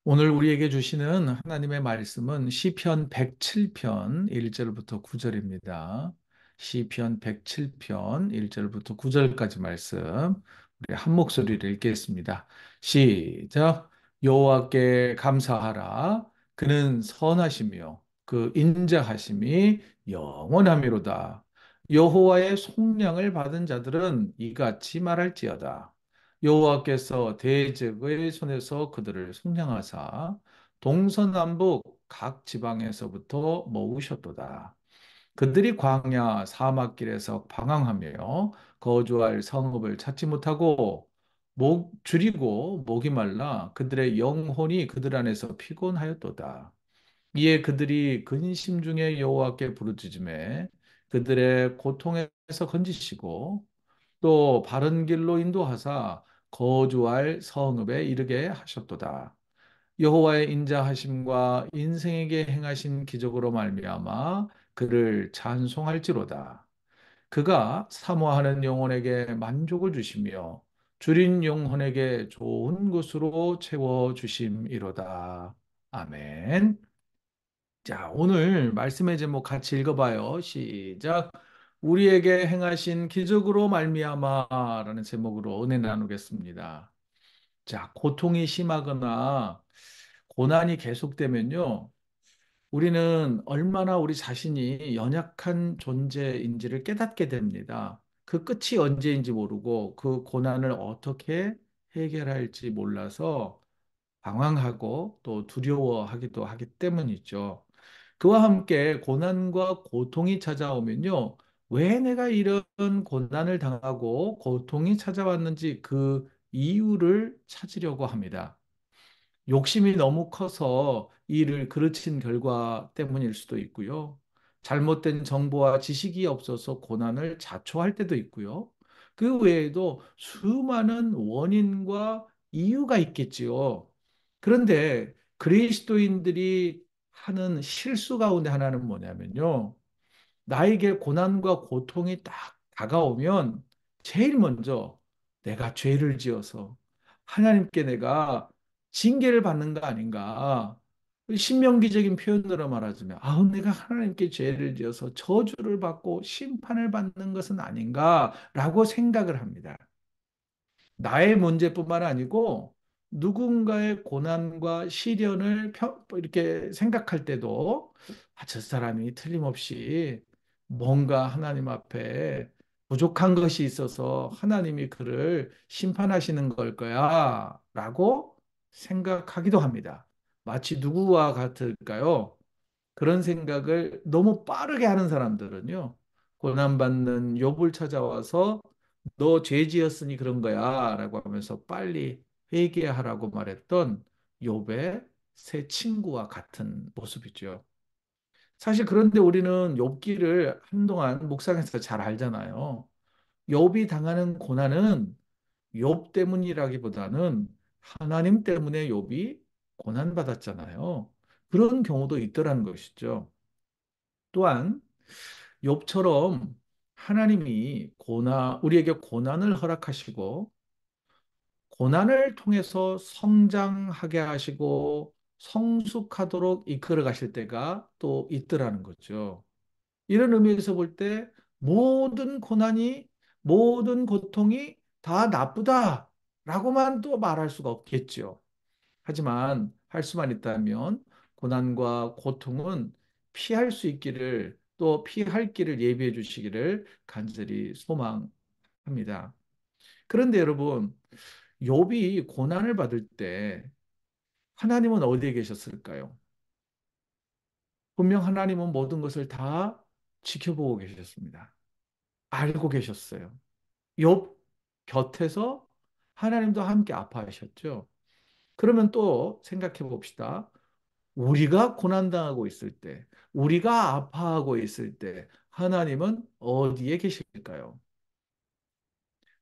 오늘 우리에게 주시는 하나님의 말씀은 시편 107편 1절부터 9절입니다. 시편 107편 1절부터 9절까지 말씀 우리 한 목소리를 읽겠습니다. 시작. 여호와께 감사하라. 그는 선하시며 그 인자하심이 영원하미로다. 여호와의 속량을 받은 자들은 이같이 말할지어다. 여호와께서 대적의 손에서 그들을 속량하사 동서남북 각 지방에서부터 모으셨도다. 그들이 광야 사막길에서 방황하며 거주할 성읍을 찾지 못하고 목 줄이고 목이 말라 그들의 영혼이 그들 안에서 피곤하였도다. 이에 그들이 근심 중에 여호와께 부르짖음에 그들의 고통에서 건지시고 또 바른 길로 인도하사 거주할 성읍에 이르게 하셨도다. 여호와의 인자하심과 인생에게 행하신 기적으로 말미암아 그를 찬송할지로다. 그가 사모하는 영혼에게 만족을 주시며 줄인 영혼에게 좋은 것으로 채워 주심이로다. 아멘. 자, 오늘 말씀의 제목 같이 읽어봐요. 시작. 우리에게 행하신 기적으로 말미암아라는 제목으로 은혜 나누겠습니다. 자, 고통이 심하거나 고난이 계속되면요. 우리는 얼마나 우리 자신이 연약한 존재인지를 깨닫게 됩니다. 그 끝이 언제인지 모르고 그 고난을 어떻게 해결할지 몰라서 방황하고 또 두려워하기도 하기 때문이죠. 그와 함께 고난과 고통이 찾아오면요. 왜 내가 이런 고난을 당하고 고통이 찾아왔는지 그 이유를 찾으려고 합니다. 욕심이 너무 커서 일을 그르친 결과 때문일 수도 있고요. 잘못된 정보와 지식이 없어서 고난을 자초할 때도 있고요. 그 외에도 수많은 원인과 이유가 있겠지요. 그런데 그리스도인들이 하는 실수 가운데 하나는 뭐냐면요. 나에게 고난과 고통이 딱 다가오면 제일 먼저 내가 죄를 지어서 하나님께 내가 징계를 받는 거 아닌가. 신명기적인 표현으로 말하자면, 내가 하나님께 죄를 지어서 저주를 받고 심판을 받는 것은 아닌가라고 생각을 합니다. 나의 문제뿐만 아니고 누군가의 고난과 시련을 이렇게 생각할 때도 저 사람이 틀림없이 뭔가 하나님 앞에 부족한 것이 있어서 하나님이 그를 심판하시는 걸 거야 라고 생각하기도 합니다. 마치 누구와 같을까요? 그런 생각을 너무 빠르게 하는 사람들은요, 고난받는 욥을 찾아와서 너 죄 지었으니 그런 거야 라고 하면서 빨리 회개하라고 말했던 욥의 새 친구와 같은 모습이죠. 사실 그런데 우리는 욥기를 한동안 묵상해서 잘 알잖아요. 욥이 당하는 고난은 욥 때문이라기보다는 하나님 때문에 욥이 고난받았잖아요. 그런 경우도 있더라는 것이죠. 또한 욥처럼 하나님이 우리에게 고난을 허락하시고 고난을 통해서 성장하게 하시고 성숙하도록 이끌어 가실 때가 또 있더라는 거죠. 이런 의미에서 볼 때 모든 고통이 다 나쁘다라고만 또 말할 수가 없겠죠. 하지만 할 수만 있다면 고난과 고통은 피할 수 있기를 또 피할 길을 예비해 주시기를 간절히 소망합니다. 그런데 여러분, 욥이 고난을 받을 때 하나님은 어디에 계셨을까요? 분명 하나님은 모든 것을 다 지켜보고 계셨습니다. 알고 계셨어요. 욥 곁에서 하나님도 함께 아파하셨죠. 그러면 또 생각해 봅시다. 우리가 고난당하고 있을 때, 우리가 아파하고 있을 때, 하나님은 어디에 계실까요?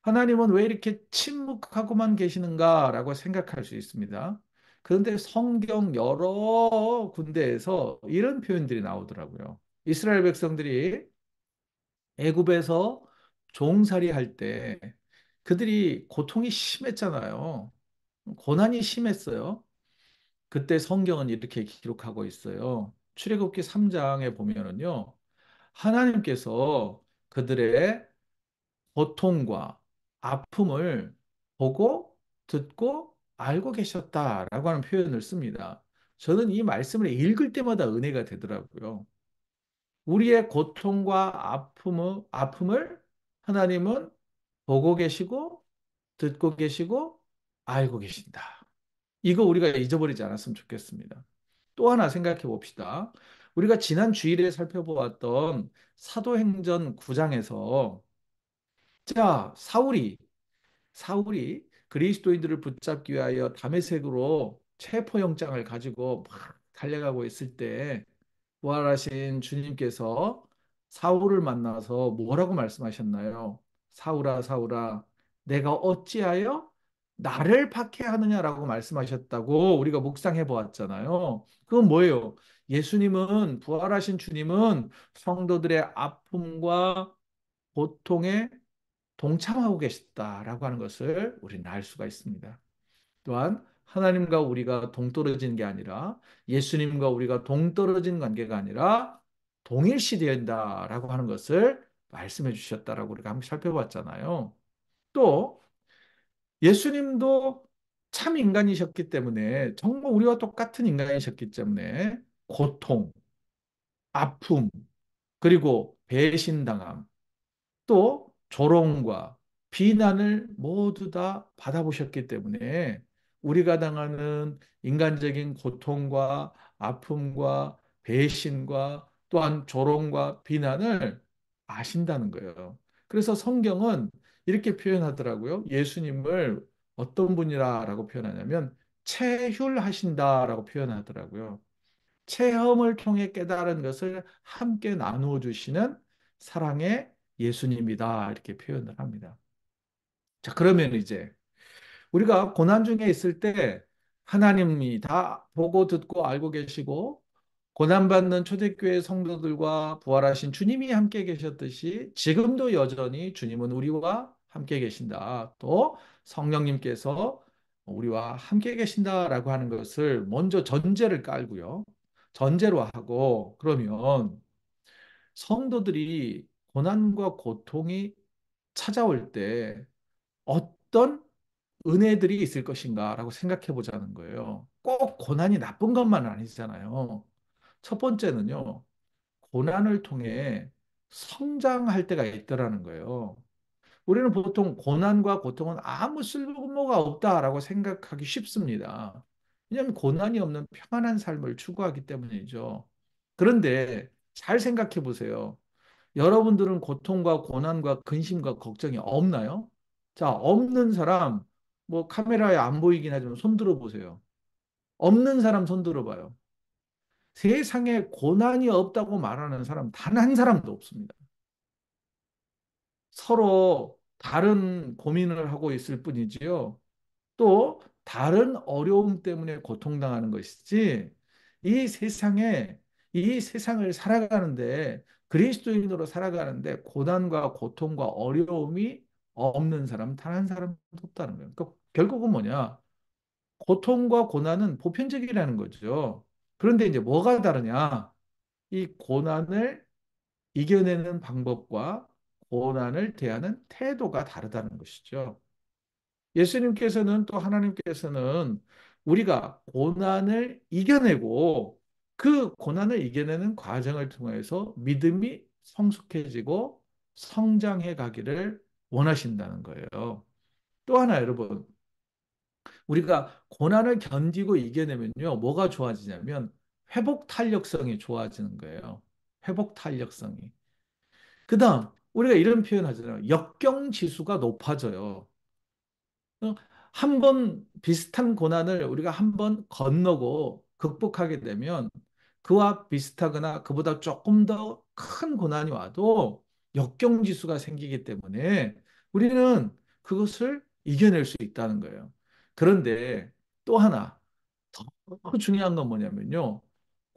하나님은 왜 이렇게 침묵하고만 계시는가라고 생각할 수 있습니다. 그런데 성경 여러 군데에서 이런 표현들이 나오더라고요. 이스라엘 백성들이 애굽에서 종살이 할 때 그들이 고통이 심했잖아요. 고난이 심했어요. 그때 성경은 이렇게 기록하고 있어요. 출애굽기 3장에 보면은요. 하나님께서 그들의 고통과 아픔을 보고 듣고 알고 계셨다라고 하는 표현을 씁니다. 저는 이 말씀을 읽을 때마다 은혜가 되더라고요. 우리의 고통과 아픔을 하나님은 보고 계시고 듣고 계시고 알고 계신다. 이거 우리가 잊어버리지 않았으면 좋겠습니다. 또 하나 생각해 봅시다. 우리가 지난 주일에 살펴보았던 사도행전 9장에서 자, 사울이 그리스도인들을 붙잡기 위하여 다메섹으로 체포영장을 가지고 막 달려가고 있을 때 부활하신 주님께서 사울을 만나서 뭐라고 말씀하셨나요? 사울아, 사울아, 내가 어찌하여 나를 박해하느냐라고 말씀하셨다고 우리가 묵상해 보았잖아요. 그건 뭐예요? 예수님은, 부활하신 주님은 성도들의 아픔과 고통에 동참하고 계시다라고 하는 것을 우리는 알 수가 있습니다. 또한 하나님과 우리가 동떨어진 게 아니라 예수님과 우리가 동떨어진 관계가 아니라 동일시된다라고 하는 것을 말씀해 주셨다라고 우리가 한번 살펴봤잖아요. 또 예수님도 참 인간이셨기 때문에 정말 우리와 똑같은 인간이셨기 때문에 고통, 아픔, 그리고 배신당함, 또 조롱과 비난을 모두 다 받아보셨기 때문에 우리가 당하는 인간적인 고통과 아픔과 배신과 또한 조롱과 비난을 아신다는 거예요. 그래서 성경은 이렇게 표현하더라고요. 예수님을 어떤 분이라고 표현하냐면 체휼하신다라고 표현하더라고요. 체험을 통해 깨달은 것을 함께 나누어 주시는 사랑의 예수님이다. 이렇게 표현을 합니다. 자, 그러면 이제 우리가 고난 중에 있을 때 하나님이 다 보고 듣고 알고 계시고 고난받는 초대교회 성도들과 부활하신 주님이 함께 계셨듯이 지금도 여전히 주님은 우리와 함께 계신다. 또 성령님께서 우리와 함께 계신다라고 하는 것을 먼저 전제를 깔고요. 전제로 하고 그러면 성도들이 고난과 고통이 찾아올 때 어떤 은혜들이 있을 것인가라고 생각해 보자는 거예요. 꼭 고난이 나쁜 것만은 아니잖아요. 첫 번째는요, 고난을 통해 성장할 때가 있더라는 거예요. 우리는 보통 고난과 고통은 아무 쓸모가 없다라고 생각하기 쉽습니다. 왜냐하면 고난이 없는 평안한 삶을 추구하기 때문이죠. 그런데 잘 생각해 보세요. 여러분들은 고통과 고난과 근심과 걱정이 없나요? 자, 없는 사람, 뭐 카메라에 안 보이긴 하지만 손 들어 보세요. 없는 사람 손 들어 봐요. 세상에 고난이 없다고 말하는 사람 단 한 사람도 없습니다. 서로 다른 고민을 하고 있을 뿐이지요. 또 다른 어려움 때문에 고통당하는 것이지 이 세상을 살아가는데 그리스도인으로 살아가는데 고난과 고통과 어려움이 없는 사람 단 한 사람도 없다는 거예요. 그러니까 결국은 뭐냐? 고통과 고난은 보편적이라는 거죠. 그런데 이제 뭐가 다르냐? 이 고난을 이겨내는 방법과 고난을 대하는 태도가 다르다는 것이죠. 예수님께서는 또 하나님께서는 우리가 고난을 이겨내고 그 고난을 이겨내는 과정을 통해서 믿음이 성숙해지고 성장해 가기를 원하신다는 거예요. 또 하나 여러분, 우리가 고난을 견디고 이겨내면요, 뭐가 좋아지냐면 회복 탄력성이 좋아지는 거예요. 회복 탄력성이. 그다음 우리가 이런 표현 하잖아요. 역경 지수가 높아져요. 한 번 비슷한 고난을 우리가 한 번 건너고 극복하게 되면 그와 비슷하거나 그보다 조금 더 큰 고난이 와도 역경지수가 생기기 때문에 우리는 그것을 이겨낼 수 있다는 거예요. 그런데 또 하나 더 중요한 건 뭐냐면요.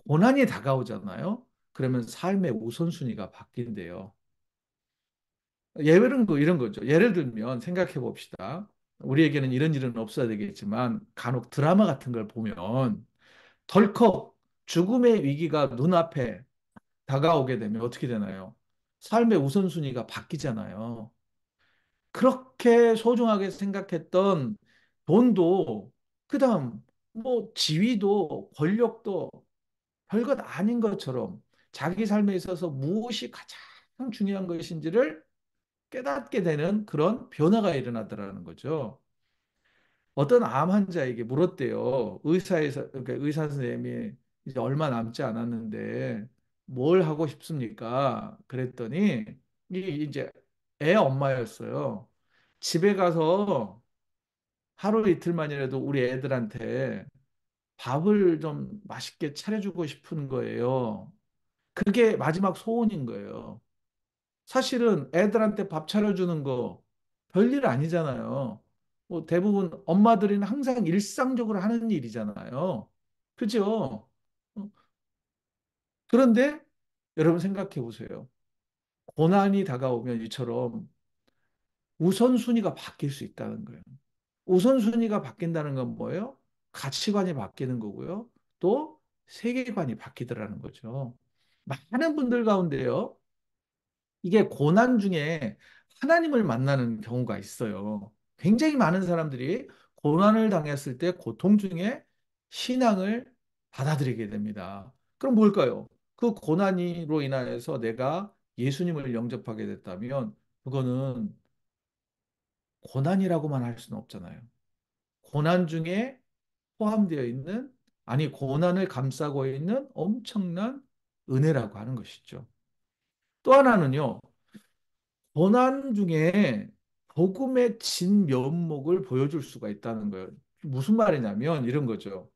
고난이 다가오잖아요. 그러면 삶의 우선순위가 바뀐대요. 예외는 이런 거죠. 예를 들면 생각해 봅시다. 우리에게는 이런 일은 없어야 되겠지만 간혹 드라마 같은 걸 보면 덜컥 죽음의 위기가 눈앞에 다가오게 되면 어떻게 되나요? 삶의 우선순위가 바뀌잖아요. 그렇게 소중하게 생각했던 돈도, 그다음 뭐 지위도 권력도 별것 아닌 것처럼 자기 삶에 있어서 무엇이 가장 중요한 것인지를 깨닫게 되는 그런 변화가 일어나더라는 거죠. 어떤 암 환자에게 물었대요. 그러니까 의사 선생님이 이제 얼마 남지 않았는데 뭘 하고 싶습니까? 그랬더니 이제 애 엄마였어요. 집에 가서 하루 이틀만이라도 우리 애들한테 밥을 좀 맛있게 차려주고 싶은 거예요. 그게 마지막 소원인 거예요. 사실은 애들한테 밥 차려주는 거 별일 아니잖아요. 뭐 대부분 엄마들은 항상 일상적으로 하는 일이잖아요. 그죠? 어, 그런데 여러분 생각해 보세요. 고난이 다가오면 이처럼 우선순위가 바뀔 수 있다는 거예요. 우선순위가 바뀐다는 건 뭐예요? 가치관이 바뀌는 거고요. 또 세계관이 바뀌더라는 거죠. 많은 분들 가운데요. 이게 고난 중에 하나님을 만나는 경우가 있어요. 굉장히 많은 사람들이 고난을 당했을 때 고통 중에 신앙을 받아들이게 됩니다. 그럼 뭘까요? 그 고난으로 인하여서 내가 예수님을 영접하게 됐다면 그거는 고난이라고만 할 수는 없잖아요. 고난 중에 포함되어 있는, 아니, 고난을 감싸고 있는 엄청난 은혜라고 하는 것이죠. 또 하나는요, 고난 중에 복음의 진면목을 보여줄 수가 있다는 거예요. 무슨 말이냐면 이런 거죠.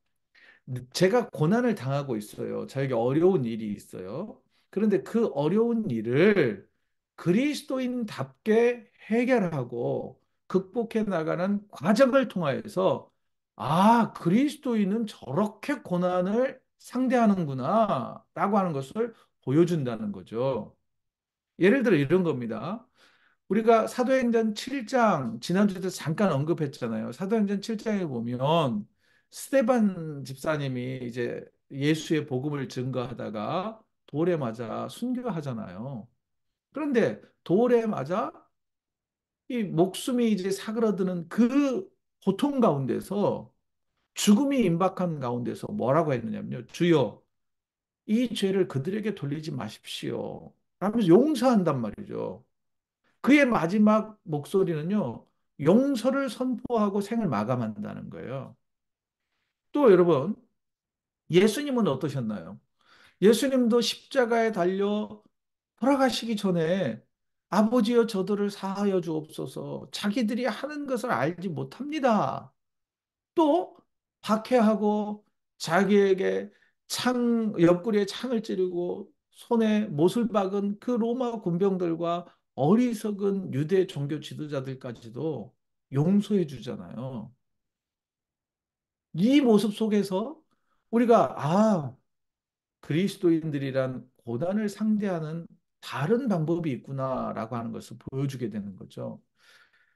제가 고난을 당하고 있어요. 저에게 어려운 일이 있어요. 그런데 그 어려운 일을 그리스도인답게 해결하고 극복해 나가는 과정을 통하여서 아, 그리스도인은 저렇게 고난을 상대하는구나 라고 하는 것을 보여준다는 거죠. 예를 들어 이런 겁니다. 우리가 사도행전 7장, 지난주에도 잠깐 언급했잖아요. 사도행전 7장에 보면 스데반 집사님이 이제 예수의 복음을 증거하다가 돌에 맞아 순교하잖아요. 그런데 돌에 맞아 이 목숨이 이제 사그러드는 그 고통 가운데서, 죽음이 임박한 가운데서 뭐라고 했느냐면요. 주여, 이 죄를 그들에게 돌리지 마십시오. 라면서 용서한단 말이죠. 그의 마지막 목소리는요, 용서를 선포하고 생을 마감한다는 거예요. 또 여러분, 예수님은 어떠셨나요? 예수님도 십자가에 달려 돌아가시기 전에 아버지여 저들을 사하여 주옵소서, 자기들이 하는 것을 알지 못합니다. 또 박해하고 자기에게 옆구리에 창을 찌르고 손에 못을 박은 그 로마 군병들과 어리석은 유대 종교 지도자들까지도 용서해 주잖아요. 이 모습 속에서 우리가 그리스도인들이란 고난을 상대하는 다른 방법이 있구나라고 하는 것을 보여주게 되는 거죠.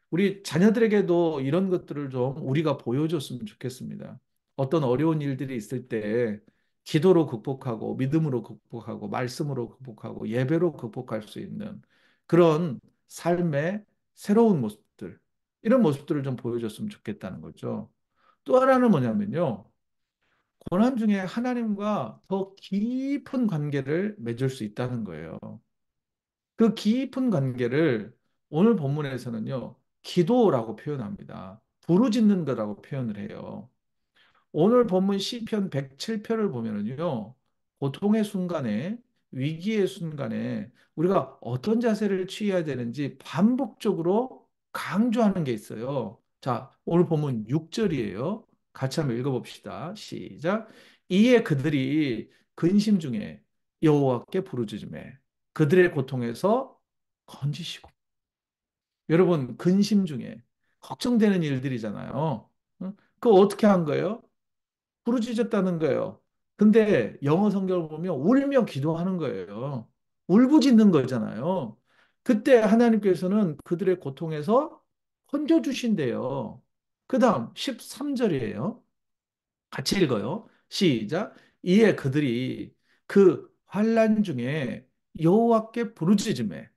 우리 자녀들에게도 이런 것들을 좀 우리가 보여줬으면 좋겠습니다. 어떤 어려운 일들이 있을 때 기도로 극복하고 믿음으로 극복하고 말씀으로 극복하고 예배로 극복할 수 있는 그런 삶의 새로운 모습들, 이런 모습들을 좀 보여줬으면 좋겠다는 거죠. 또 하나는 뭐냐면요. 고난 중에 하나님과 더 깊은 관계를 맺을 수 있다는 거예요. 그 깊은 관계를 오늘 본문에서는요, 기도라고 표현합니다. 부르짖는 거라고 표현을 해요. 오늘 본문 시편 107편을 보면은요, 고통의 순간에, 위기의 순간에 우리가 어떤 자세를 취해야 되는지 반복적으로 강조하는 게 있어요. 자, 오늘 본문 6절이에요. 같이 한번 읽어봅시다. 시작. 이에 그들이 근심 중에 여호와께 부르짖으매 그들의 고통에서 건지시고. 여러분, 근심 중에 걱정되는 일들이잖아요. 응? 그거 어떻게 한 거예요? 부르짖었다는 거예요. 근데 영어 성경을 보면 울며 기도하는 거예요. 울부짖는 거잖아요. 그때 하나님께서는 그들의 고통에서 건져 주신대요. 그다음 13절이에요. 같이 읽어요. 시작. 이에 그들이 그 환난 중에 여호와께 부르짖음에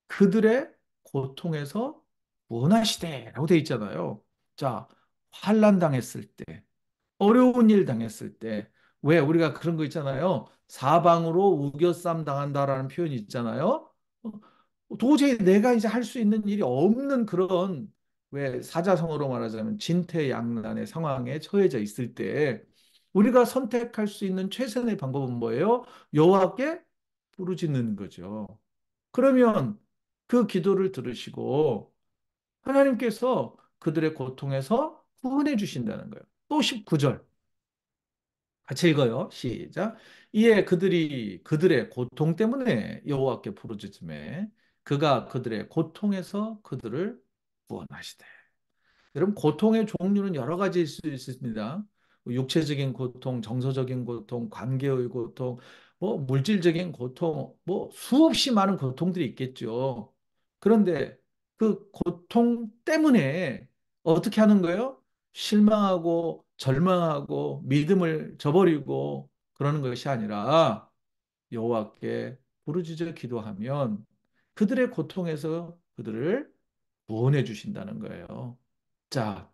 그들의 고통에서 구원하시되라고 돼 있잖아요. 자, 환난 당했을 때, 어려운 일 당했을 때, 왜 우리가 그런 거 있잖아요. 사방으로 우겨쌈 당한다라는 표현이 있잖아요. 도저히 내가 이제 할 수 있는 일이 없는 그런, 왜 사자성어로 말하자면 진퇴양난의 상황에 처해져 있을 때 우리가 선택할 수 있는 최선의 방법은 뭐예요? 여호와께 부르짖는 거죠. 그러면 그 기도를 들으시고 하나님께서 그들의 고통에서 구원해 주신다는 거예요. 또 19절 같이 읽어요. 시작. 이에 그들이 그들의 고통 때문에 여호와께 부르짖음에 그가 그들의 고통에서 그들을 구원하시되. 여러분, 고통의 종류는 여러 가지일 수 있습니다. 뭐 육체적인 고통, 정서적인 고통, 관계의 고통, 뭐 물질적인 고통, 뭐 수없이 많은 고통들이 있겠죠. 그런데 그 고통 때문에 어떻게 하는 거예요? 실망하고 절망하고 믿음을 저버리고 그러는 것이 아니라 여호와께 부르짖어 기도하면 그들의 고통에서 그들을 구원해 주신다는 거예요. 자,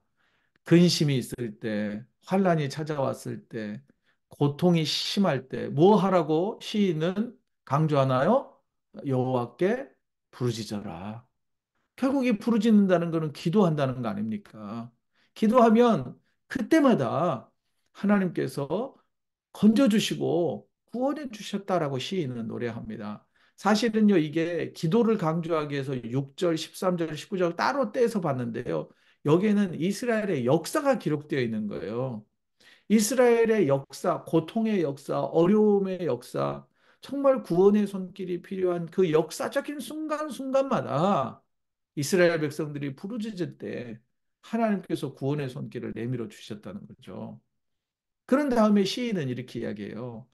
근심이 있을 때, 환란이 찾아왔을 때, 고통이 심할 때, 뭐 하라고 시인은 강조하나요? 여호와께 부르짖어라. 결국 이 부르짖는다는 것은 기도한다는 거 아닙니까? 기도하면 그때마다 하나님께서 건져주시고 구원해 주셨다라고 시인은 노래합니다. 사실은요, 이게 기도를 강조하기 위해서 6절, 13절, 19절 따로 떼서 봤는데요. 여기에는 이스라엘의 역사가 기록되어 있는 거예요. 이스라엘의 역사, 고통의 역사, 어려움의 역사, 정말 구원의 손길이 필요한 그 역사적인 순간순간마다 이스라엘 백성들이 부르짖을 때 하나님께서 구원의 손길을 내밀어 주셨다는 거죠. 그런 다음에 시인은 이렇게 이야기해요.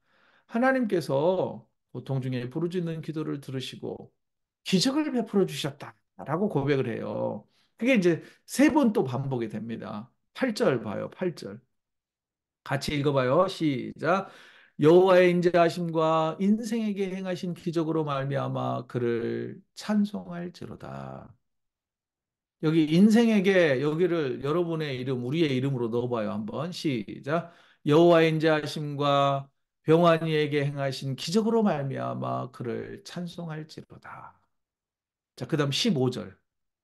하나님께서 고통 중에 부르짖는 기도를 들으시고 기적을 베풀어 주셨다라고 고백을 해요. 그게 이제 세 번 또 반복이 됩니다. 8절 봐요. 8절. 같이 읽어봐요. 시작. 여호와의 인자하심과 인생에게 행하신 기적으로 말미암아 그를 찬송할지로다. 여기 인생에게 여기를 여러분의 이름, 우리의 이름으로 넣어봐요. 한번 시작. 여호와의 인자하심과 병환이에게 행하신 기적으로 말미암아 그를 찬송할지로다. 자, 그다음 15절.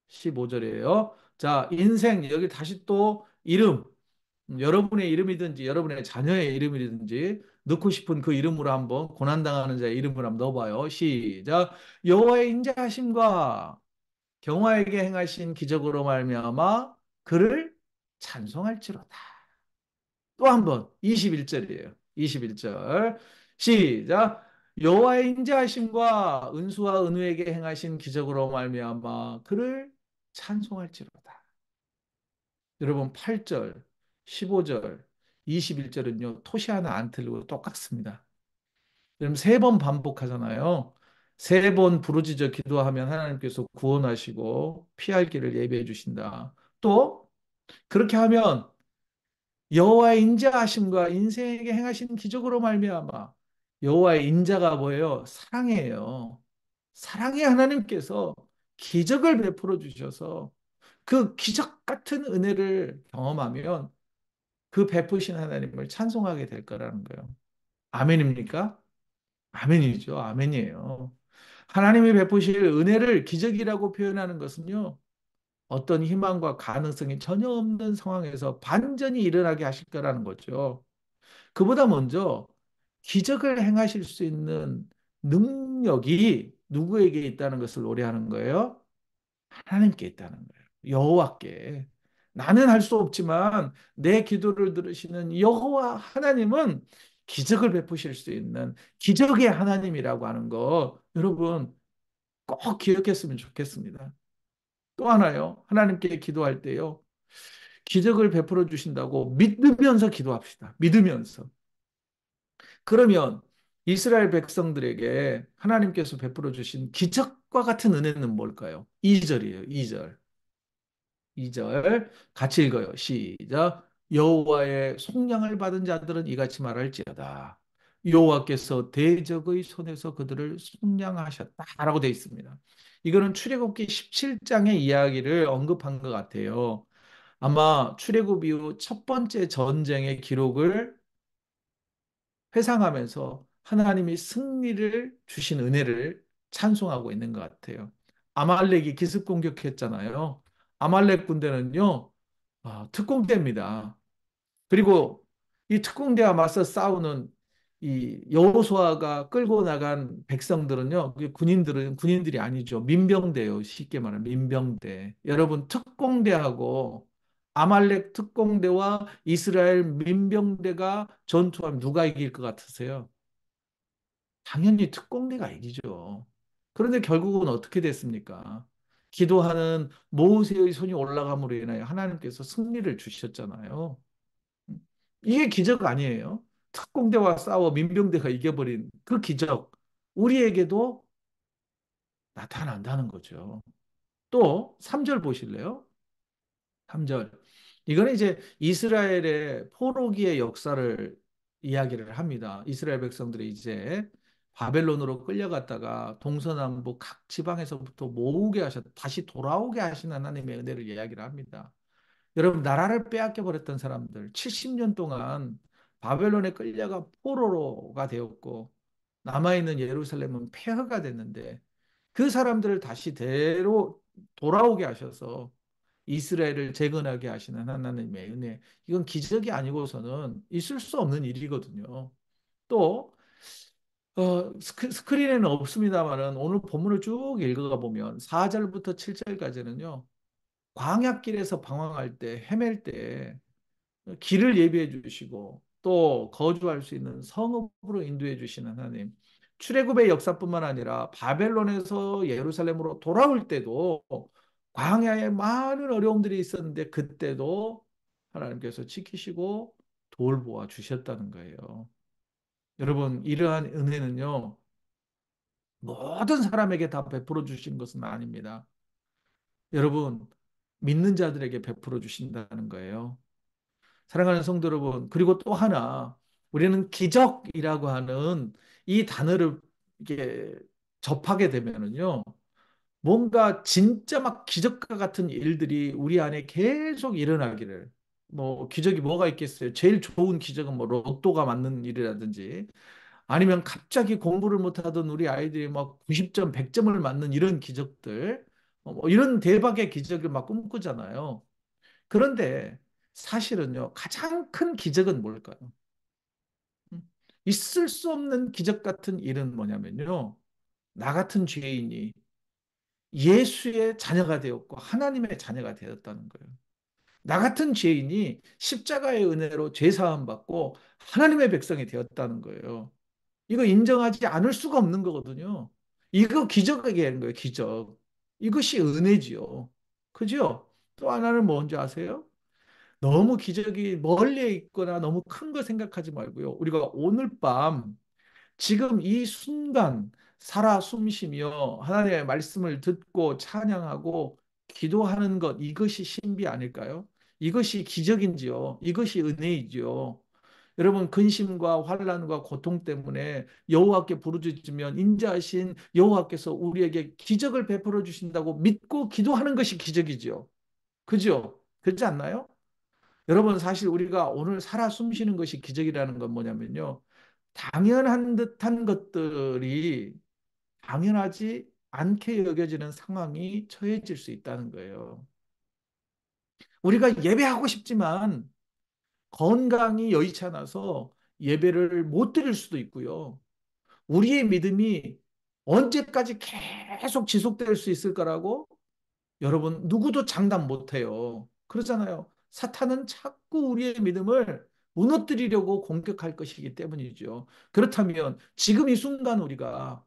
15절이에요. 자, 인생 여기 다시 또 이름, 여러분의 이름이든지 여러분의 자녀의 이름이든지 넣고 싶은 그 이름으로 한번 고난당하는 자의 이름을 한번 넣어봐요. 시작. 여호와의 인자하심과 경화에게 행하신 기적으로 말미암아 그를 찬송할지로다. 또 한 번 21절이에요. 21절 시작. 여호와의 인자하심과 은수와 은혜에게 행하신 기적으로 말미암아 그를 찬송할지로다. 여러분 8절, 15절, 21절은요. 토시 하나 안 틀리고 똑같습니다. 그럼 세 번 반복하잖아요. 세 번 부르짖어 기도하면 하나님께서 구원하시고 피할 길을 예비해 주신다. 또 그렇게 하면 여호와의 인자하심과 인생에게 행하신 기적으로 말미암아 여호와의 인자가 뭐예요? 사랑이에요. 사랑의 하나님께서 기적을 베풀어 주셔서 그 기적 같은 은혜를 경험하면 그 베푸신 하나님을 찬송하게 될 거라는 거예요. 아멘입니까? 아멘이죠. 아멘이에요. 하나님이 베푸실 은혜를 기적이라고 표현하는 것은요, 어떤 희망과 가능성이 전혀 없는 상황에서 반전이 일어나게 하실 거라는 거죠. 그보다 먼저 기적을 행하실 수 있는 능력이 누구에게 있다는 것을 노래하는 거예요? 하나님께 있다는 거예요. 여호와께. 나는 할 수 없지만 내 기도를 들으시는 여호와 하나님은 기적을 베푸실 수 있는 기적의 하나님이라고 하는 거 여러분 꼭 기억했으면 좋겠습니다. 또 하나요. 하나님께 기도할 때요. 기적을 베풀어 주신다고 믿으면서 기도합시다. 믿으면서. 그러면 이스라엘 백성들에게 하나님께서 베풀어 주신 기적과 같은 은혜는 뭘까요? 2절이에요. 2절. 2절 같이 읽어요. 시작. 여호와의 속량을 받은 자들은 이같이 말할지어다. 여호와께서 대적의 손에서 그들을 속량하셨다라고 되어 있습니다. 이거는 출애굽기 17장의 이야기를 언급한 것 같아요. 아마 출애굽 이후 첫 번째 전쟁의 기록을 회상하면서 하나님이 승리를 주신 은혜를 찬송하고 있는 것 같아요. 아말렉이 기습 공격했잖아요. 아말렉 군대는요, 특공대입니다. 그리고 이 특공대와 맞서 싸우는 이 여호수아가 끌고 나간 백성들은요, 그 군인들이 아니죠. 민병대요. 쉽게 말하면 민병대. 여러분, 특공대하고 아말렉 특공대와 이스라엘 민병대가 전투하면 누가 이길 것 같으세요? 당연히 특공대가 이기죠. 그런데 결국은 어떻게 됐습니까? 기도하는 모세의 손이 올라감으로 인하여 하나님께서 승리를 주셨잖아요. 이게 기적 아니에요? 특공대와 싸워 민병대가 이겨버린 그 기적. 우리에게도 나타난다는 거죠. 또 3절 보실래요? 3절. 이거는 이제 이스라엘의 포로기의 역사를 이야기를 합니다. 이스라엘 백성들이 이제 바벨론으로 끌려갔다가 동서남북 각 지방에서부터 모으게 다시 돌아오게 하신 하나님의 은혜를 이야기를 합니다. 여러분, 나라를 빼앗겨 버렸던 사람들, 70년 동안 바벨론에 끌려가 포로가 되었고, 남아있는 예루살렘은 폐허가 됐는데, 그 사람들을 다시 돌아오게 하셔서 이스라엘을 재건하게 하시는 하나님의 은혜. 이건 기적이 아니고서는 있을 수 없는 일이거든요. 또, 스크린에는 없습니다만은 오늘 본문을 쭉 읽어가 보면 4절부터 7절까지는요, 광야길에서 방황할 때, 헤맬 때, 길을 예비해 주시고 또 거주할 수 있는 성읍으로 인도해 주시는 하나님. 출애굽의 역사뿐만 아니라 바벨론에서 예루살렘으로 돌아올 때도 광야에 많은 어려움들이 있었는데 그때도 하나님께서 지키시고 돌보아 주셨다는 거예요. 여러분, 이러한 은혜는요, 모든 사람에게 다 베풀어 주신 것은 아닙니다. 여러분, 믿는 자들에게 베풀어 주신다는 거예요. 사랑하는 성도 여러분, 그리고 또 하나, 우리는 기적이라고 하는 이 단어를 이게 접하게 되면은요, 뭔가 진짜 막 기적과 같은 일들이 우리 안에 계속 일어나기를, 뭐, 기적이 뭐가 있겠어요? 제일 좋은 기적은 뭐, 로또가 맞는 일이라든지, 아니면 갑자기 공부를 못하던 우리 아이들이 막 90점, 100점을 맞는 이런 기적들, 뭐 이런 대박의 기적을 막 꿈꾸잖아요. 그런데 사실은요, 가장 큰 기적은 뭘까요? 음, 있을 수 없는 기적 같은 일은 뭐냐면요, 나 같은 죄인이 예수의 자녀가 되었고 하나님의 자녀가 되었다는 거예요. 나 같은 죄인이 십자가의 은혜로 죄 사함 받고 하나님의 백성이 되었다는 거예요. 이거 인정하지 않을 수가 없는 거거든요. 이거 기적이라는 거예요, 기적. 이것이 은혜지요. 그죠? 또 하나는 뭔지 아세요? 너무 기적이 멀리 있거나 너무 큰 거 생각하지 말고요. 우리가 오늘 밤 지금 이 순간 살아 숨쉬며 하나님의 말씀을 듣고 찬양하고 기도하는 것, 이것이 신비 아닐까요? 이것이 기적인지요. 이것이 은혜이지요. 여러분, 근심과 환란과 고통 때문에 여호와께 부르짖으면 인자하신 여호와께서 우리에게 기적을 베풀어 주신다고 믿고 기도하는 것이 기적이지요. 그죠? 그렇지 않나요? 여러분, 사실 우리가 오늘 살아 숨쉬는 것이 기적이라는 건 뭐냐면요, 당연한 듯한 것들이 당연하지 않게 여겨지는 상황이 처해질 수 있다는 거예요. 우리가 예배하고 싶지만 건강이 여의치 않아서 예배를 못 드릴 수도 있고요. 우리의 믿음이 언제까지 계속 지속될 수 있을 거라고 여러분 누구도 장담 못 해요. 그러잖아요. 사탄은 자꾸 우리의 믿음을 무너뜨리려고 공격할 것이기 때문이죠. 그렇다면 지금 이 순간 우리가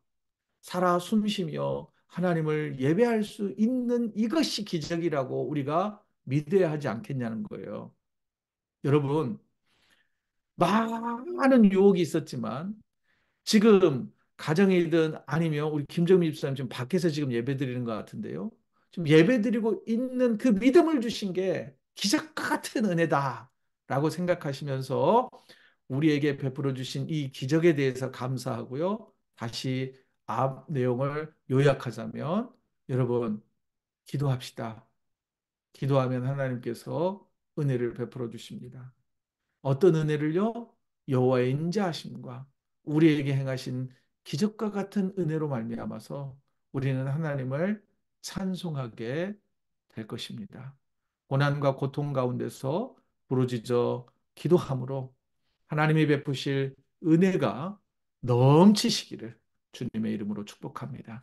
살아 숨쉬며 하나님을 예배할 수 있는 이것이 기적이라고 우리가 믿어야 하지 않겠냐는 거예요. 여러분, 많은 유혹이 있었지만 지금 가정이든 아니면 우리 김정민 집사님 지금 밖에서 지금 예배 드리는 것 같은데요. 지금 예배 드리고 있는 그 믿음을 주신 게 기적 같은 은혜다. 라고 생각하시면서 우리에게 베풀어 주신 이 기적에 대해서 감사하고요. 다시 앞 내용을 요약하자면 여러분 기도합시다. 기도하면 하나님께서 은혜를 베풀어 주십니다. 어떤 은혜를요? 여호와의 인자하심과 우리에게 행하신 기적과 같은 은혜로 말미암아서 우리는 하나님을 찬송하게 될 것입니다. 고난과 고통 가운데서 부르짖어 기도함으로 하나님이 베푸실 은혜가 넘치시기를 주님의 이름으로 축복합니다.